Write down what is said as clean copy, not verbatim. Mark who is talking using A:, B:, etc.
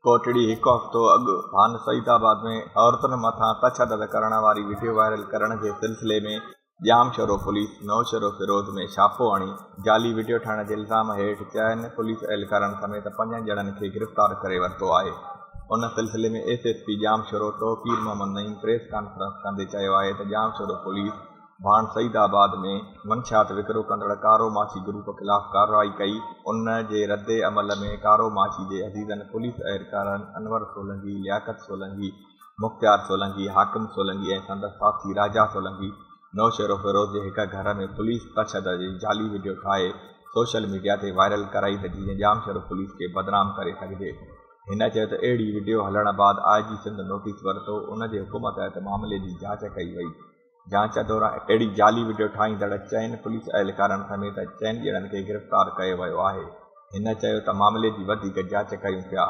A: कोटड़ी हिकु हफ़्तो अॻु भान सईदाबाद में औरतुनि मथां तशदद करण वारी वीडियो वायरल करण जे सिलसिले में जामशोरो पुलिस नौशरो फिरोज़ में छापो हणी जाली वीडियो ठाहिण जे इल्ज़ाम हेठि 4 पुलिस एहलकारनि समेत 5 ॼणनि खे गिरफ़्तार करे वरितो आहे। उन सिलसिले में SSP Jamshoro Tauqeer Mohammad Naeem press conference कंदे चयो आहे त जामशोरो पुलिस भान सईदाबाद में मनशात विकिरो कंदड़ कारो माछी ग्रुप ख़िलाफ़ कार्रवाई कई। उन जे रद्द अमल में कारो माछी जे अज़ीज़नि पुलिस एहलकारनि अनवर सोलंकी, लियाकत सोलंकी, मुख़्तियार सोलंकी, हाकिम सोलंकी ऐं संदसि साथी राजा सोलंकी नौशरो फिरोज़ जे हिक घर में पुलिस तशदद जी जाली वीडियो ठाहे सोशल मीडिया ते वायरल कराई त जीअं जामशोरो पुलिस खे बदनाम करे सघिजे। हिन चयो त अहिड़ी वीडियो हलण बाद IG सिंध नोटिस वरितो। उन जे हुकुम तहत मामले जी जांच कई वई। जांच दौरान अहिड़ी जाली वीडियो ठाहींदड़ 4 पुलिस एहलकारनि समेत 4 ॼणनि खे गिरफ़्तार कयो वियो आहे। हिन चयो त मामले जी वधीक जांच कयूं पिया।